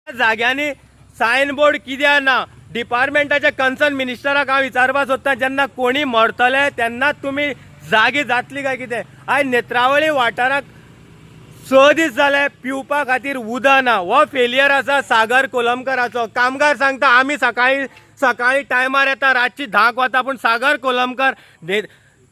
जाग्यांनी सायन बोर्ड कित्याक ना डिपार्टमेंटाच्या कन्सर्न मिनिस्टराक हांव विचारपाक सोदतां जेन्ना कोणी मरतले तेन्नाच तुमी जागी जातली काय कितें। आयज नेत्रावळी वाठाराक 6 दीस जाले पिवपा खातीर उदक ना। हो फेलियर आसा सागर कोलमकराचो। कामगार सांगता आमी सकाळी टायमार येता रातची 10क वता, पूण सागर कोलमकर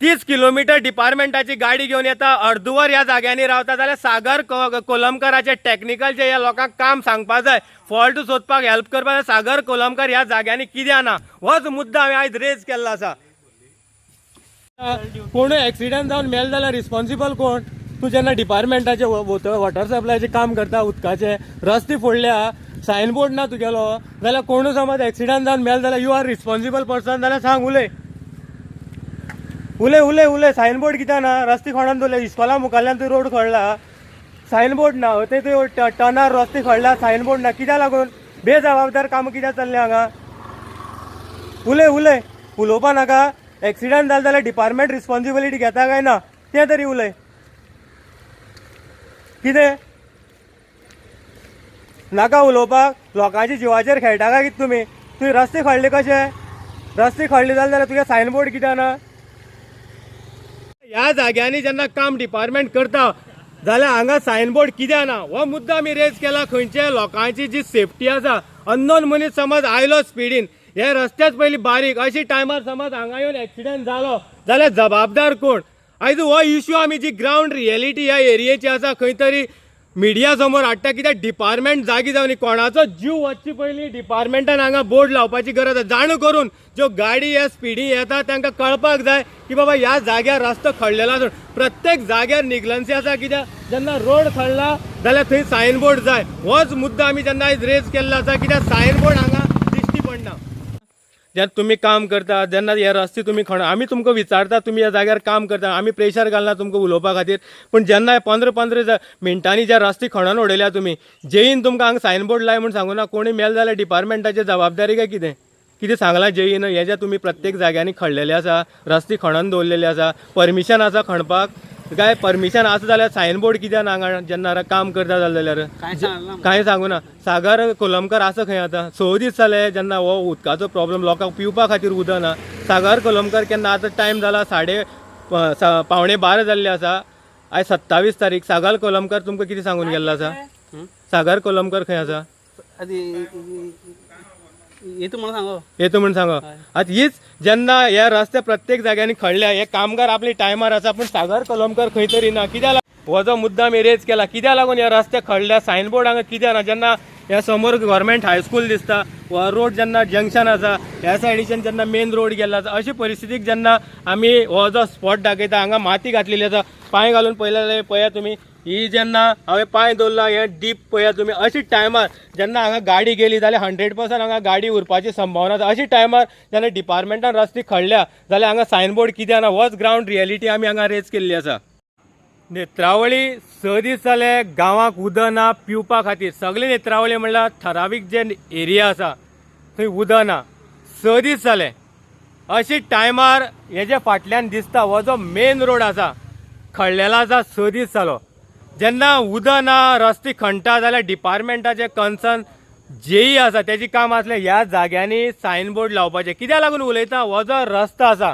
30 किलोमीटर डिपार्टमेंटाची गाडी घेवन येता, अर्दवर ह्या जाग्यांनी रावता। जाल्यार सागर कोलमकराचे टेक्निकल जे ह्या लोकांक काम सांगपाक जाय, फॉल्ट सोदपाक हेल्प करपाक जाय, सागर कोलमकर ह्या जाग्यांनी कित्याक ना होच मुद्दा हांवें आयज रेज केल्लो आसा। कोण एक्सिडेंट जावन मेल जाल्यार रिस्पॉन्सिबल कोण? तूं जेन्ना डिपार्टमेंटाचे वॉटर सप्लायचे काम करता उदकाचे, रस्ते फोडल्या, सायन बोर्ड ना तुगेलो, जाल्यार कोण समज एक्सिडेंट जावन मेल जाल्यार यू आर रिस्पॉन्सिबल पर्सन जाल्यार सांग उलय उलय उलय उलय। सायन बोर्ड कित्याक ना? रस्ते खणून दवरले, इस्कॉला मुखारल्यान तूं रोड खणला, सायन बोर्ड ना, ते टर्नार रस्ते खणला, सायन बोर्ड ना, कित्याक लागून? बेजबाबदार काम कित्याक चल्ले हांगा? उलय उलय उलोवपा नाका। एक्सिडेंट जालो जाल्यार डिपार्टमेंट रिस्पॉन्सिबिलिटी घेता काय ना तें तरी उलय। कितें नाका उलोवपाक? लोकांच्या जिवाचेर खेळटा काय कितें तुमी? तुवें रस्ते खणले कशे? रस्ते खणले जाल्यार तुगे सायन बोर्ड कित्याक ना? ह्या जाग्यांनी जेन्ना काम डिपार्टमेंट करता जाल्यार हांगा सायन बोर्ड कित्याक ना हो मुद्दा आमी रेज केला। खंयच्या लोकांची जी सेफ्टी आसा, अननोन मनीस समज आयलो स्पिडीन, हे रस्त्याच पयलीं बारीक, अशी टायमार समज हांगा येवन एक्सिडेंट जालो जाल्यार जबाबदार कोण? आयज हो इश्यू आमी जी ग्राउंड रियलिटी ह्या एरियेची आसा खंय तरी मिडिया समोर हाडटा, कित्याक डिपार्टमेंट जागी जावनी। कोणाचो जीव वचचे पयलीं डिपार्टमेंटान हांगा बोर्ड लावपाची गरज आसा। जाणू करून ज्यो गाडी ह्या स्पिडी येता तांकां कळपाक जाय की बाबा ह्या जाग्यार रस्तो खणलेलो आसा। प्रत्येक जाग्यार निग्लन्सी आसा, कित्याक जेन्ना रोड खणला जाल्यार थंय सायन बोर्ड जाय। होच मुद्दा आमी जेन्ना आयज रेज केल्लो आसा, कित्याक सायन बोर्ड हांगा दिश्टी पडना। जेन्ना तुम्ही काम करता, जेन्ना हे रस्ते तुम्ही आमी तुमकां विचारता, तुम्ही ह्या जाग्यार काम करता, आमी प्रेशर घालना तुमकां उलोवपा खातीर, पूण जेन्ना 15-15 मिनटांनी जे रस्ते खणून उडयल्या तुमी, जेईन तुमकां हांगा सायन बोर्ड लाय म्हूण सांगूना, कोणी मेल जाल्यार डिपार्टमेंटाची जबाबदारी काय कितें? कितें सांगलां जेईन? हे जे तुमी प्रत्येक जाग्यांनी खणलेले आसा, रस्ते खणून दवरलेले आसा, परमिशन आसा खणपाक काय? परमिशन आसा जाल्यार सायन बोर्ड कित्याक ना हांगा जेन्ना काम करता जाल्यार? कांय सांगूना। सागर कोलमकर आसा खंय आतां? 6 दीस जाले जेन्ना हो उदकाचो प्रॉब्लेम, लोकांक पिवपा खातीर उदक ना। सागर कोलमकर केन्ना? आतां टायम जाला 12:30 जाल्ले आसा, आयज 27 तारीख। सागर कोलमकर तुमकां कितें सांगून गेल्लो आसा? सागर कोलमकर खंय आसा? येतो म्हणून सांगो। आतां हीच जेन्ना हे रस्ते प्रत्येक जाग्यांनी खणल्या, हे कामगार आपले टायमार आसा, पूण सागर कोलमकर खंय तरी ना। कित्याक हो जो मुद्दा आमी रेज केला, कित्याक लागून हे रस्ते खणल्या? सायन बोर्ड हांगा कित्याक ना? जेन्ना ह्या समोर गव्हर्मेंट हायस्कूल दिसता, हो रोड जेन्ना जंक्शन आसा, ह्या सायडीच्यान जेन्ना मेन रोड गेल्लो आसा, अशी परिस्थितीक जेन्ना आमी हो जो स्पॉट दाखयता, हांगा माती घातलेली आसा, पांय घालून पळयलेले पळया तुमी, ही जेन्ना हांवें पांय दवरला हे डीप पळया तुमी, अशी टायमार जेन्ना हांगा गाडी गेली जाल्यार 100% हांगा गाडी उरपाची संभावना आसा। अशी टायमार जेन्ना डिपार्टमेंटान रस्ते खणल्या जाल्यार हांगा सायन बोर्ड कित्याक ना? होच ग्राउंड रियलिटी आमी हांगा रेज केल्ली आसा। नेत्रावळी 6 दीस जाले गांवांक उदक ना पिवपा खातीर। सगळे नेत्रावळी म्हणल्यार ठरावीक जे एरिया आसा थंय उदक ना। 6 दीस जाले अशी टायमार हेजे फाटल्यान दिसता हो जो मेन रोड आसा खणलेलो आसा। 6 दीस जालो जेन्ना उदक ना, रस्ते खणटा जाल्यार डिपार्टमेंटाचे कन्सर्न जेई आसा तेजी काम आसलें ह्या जाग्यांनी सायन बोर्ड लावपाचें। कित्याक लागून उलयता? हो जो रस्तो आसा,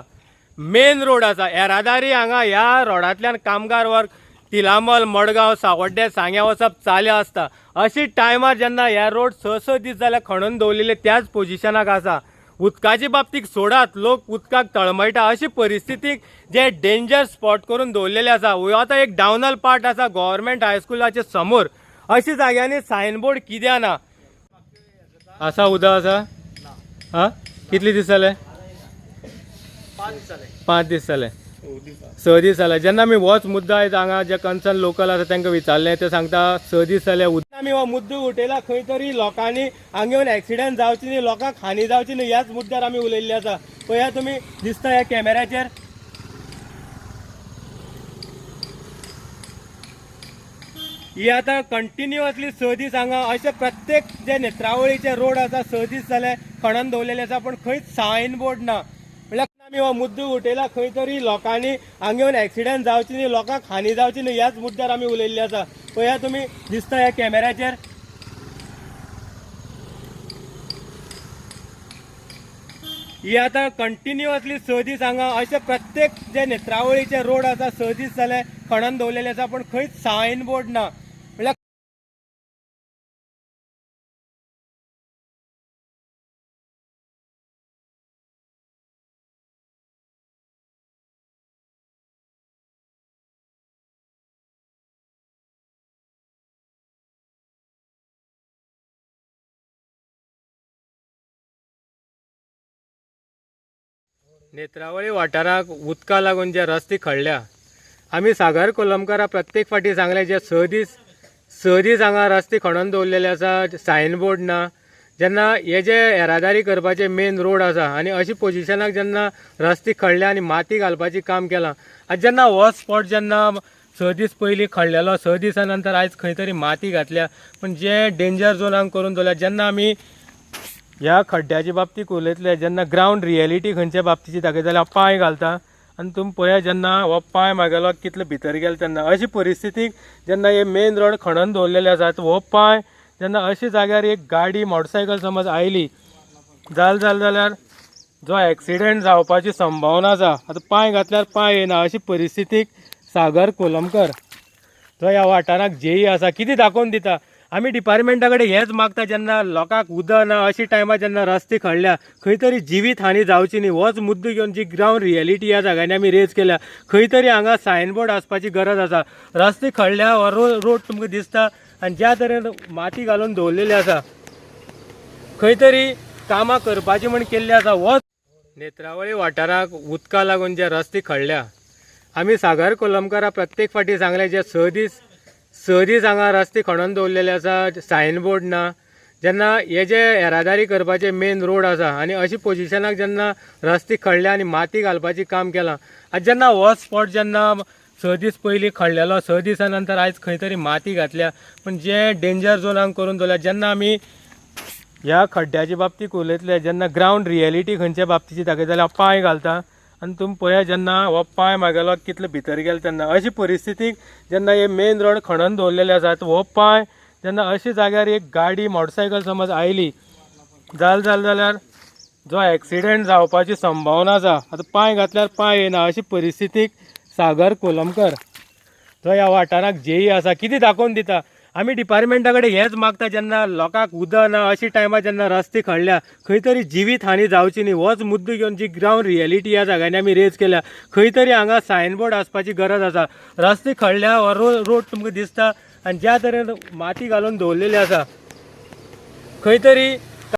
मेन रोड आसा, येरादारी हांगा ह्या रोडांतल्यान कामगार वर्ग तिलामल, मडगांव, सावड्डे, सांग्या वचप चालू आसता। अशी टायमार जेन्ना हे रोड 6 दीस जाल्यार खणून दवरलेले त्याच पोजिशनाक आसा। उदकाची बाबतीक सोडात, लोक उदकाक तळमळटा, अशी परिस्थितीक जे डेंजर स्पॉट करून दवरलेले आसा। हो आतां एक डावनल पार्ट आसा गव्हर्मेंट हायस्कुलाचे समोर, अशी जाग्यांनी सायन बोर्ड कित्याक ना? आसा उदक आसा? हा कितले दीस जाले? 5 दीस जाले। 6 दीस जाले जेन्ना आमी होच मुद्दा आयज हांगा जे कन्सर्न लोकल आसा तांकां विचारलें, ते सांगता 6 दीस जाले आमी हो मुद्दो उठयला। खंय तरी लोकांनी हांगा येवन एक्सिडेंट जावची न्ही, लोकांक हानी जावची न्ही, ह्याच मुद्द्यार आमी उलयल्ले आसा। पळया तुमी दिसता ह्या कॅमेऱ्याचेर, ही आता कंटिन्युअसली 6 दीस हांगा अशे प्रत्येक जे नेत्रावळीचे रोड आसा 6 दीस जाले खणून दवरलेले आसा, पण खंयच सायन बोर्ड ना। म्हळ्यार आमी हो मुद्दो उठयला, खंय तरी लोकांनी हांगा येवन एक्सिडेंट जावची न्ही, लोकांक हानी जावची न्ही, ह्याच मुद्द्यार आमी उलयल्ले आसा। पळया तुमी दिसता ह्या कॅमेऱ्याचेर, ही आता कंटिन्युअसली स दीस हांगा अशे प्रत्येक जे नेत्रावळीचे रोड आसा स दीस जाले खणून दवरलेले आसा पण खंयच सायन बोर्ड ना म्हळ्यार नेत्रावळी वाठाराक उदका लागून जे रस्ते खणल्या आमी सागर कोलमकारा प्रत्येक फाटी सांगले जे स दीस हांगा रस्ते खणून दवरलेले आसा सायन बोर्ड ना जेन्ना हे जे येरादारी करपाचे मेन रोड आसा आनी अशी पोजिशनाक जेन्ना रस्ते खणले आनी माती घालपाची काम केलां आनी जेन्ना हो स्पॉट जेन्ना स दीस पयलीं खणलेलो स दिसा नंतर आयज खंय तरी माती घातल्या पण जे डेंजर झोनाक करून दवरल्या जेन्ना आमी ह्या खड्ड्याच्या बाबतीत उलयतले जेन्ना ग्रावंड रियलिटी खंयच्या बाबतीची दाखयता जाल्यार पांय घालता आनी तुमी पळया जेन्ना हो पांय म्हागेलो कितलो भितर गेलो तेन्ना अशी परिस्थितीक जेन्ना हे मेन रोड खणून दवरलेले आसात हो पांय जेन्ना अशा जाग्यार एक गाडी मोटरसायकल समज आयली जाल्यार जो एक्सिडेंट जावपाची संभावना आसा आतां पांय घातल्यार पांय येना अशी परिस्थितीक सागर कोलमकर जो ह्या वाठाराक जेई आसा कितें दाखोवन दिता आमी डिपार्टमेंटा कडेन हेंच मागता जेन्ना लोकांक उदक ना अशी टायमार जेन्ना रस्ते खणल्या खंय तरी जिवीत हानी जावची न्ही होच मुद्दो घेवन जी ग्रावंड रियलिटी ह्या जाग्यांनी आमी रेज केल्या खंय तरी हांगा सायन बोर्ड आसपाची गरज आसा रस्ते खणल्या हो रोड तुमकां दिसता आनी ज्या तरेन माती घालून दवरलेली आसा खंय तरी कामां करपाची म्हण केल्ली आसा होच नेत्रावळी वाठाराक उदका लागून जे रस्ते खणल्या आमी सागर कोलमकारा प्रत्येक फाटी सांगले जे स दीस हांगा रस्ते खणून दवरलेले आसा सायन बोर्ड ना जेन्ना हे जे येरादारी करपाचे मेन रोड आसा आनी अशी पोजिशनाक जेन्ना रस्ते खणले आनी माती घालपाची काम केलां आनी जेन्ना हो स्पॉट जेन्ना स दीस पयलीं खणलेलो स दिसा नंतर आयज खंय तरी माती घातल्या पण जे डेंजर झोनाक करून दवरल्या जेन्ना आमी ह्या खड्ड्याच्या बाबतीत उलयतले जेन्ना ग्रावंड रियलिटी खंयच्या बाबतीची दाखयता जाल्यार पांय घालता आनी तुमी पळया जेन्ना हो पांय म्हागेलो कितलो भितर गेलो तेन्ना अशी परिस्थितीक जेन्ना हे मेन रोड खणून दवरलेले आसात हो पांय जेन्ना अशा जाग्यार एक गाडी मोटरसायकल समज आयली जाल्यार जो एक्सिडेंट जावपाची संभावना आसा आतां पांय घातल्यार पांय येना अशी परिस्थितीक सागर कोलमकर जो ह्या वाठाराक जेई आसा कितें दाखोवन दिता आमी डिपार्टमेंटा कडेन हेंच मागता जेन्ना लोकांक उदक ना अशी टायमार जेन्ना रस्ते खणल्या खंय तरी जिवीत हानी जावची न्ही होच मुद्दो घेवन जी ग्रावंड रियलिटी ह्या जाग्यांनी आमी रेज केल्या खंय तरी हांगा सायन बोर्ड आसपाची गरज आसा रस्ते खणल्या हो रोड तुमकां दिसता आनी ज्या तरेन माती घालून दवरलेली आसा खंय तरी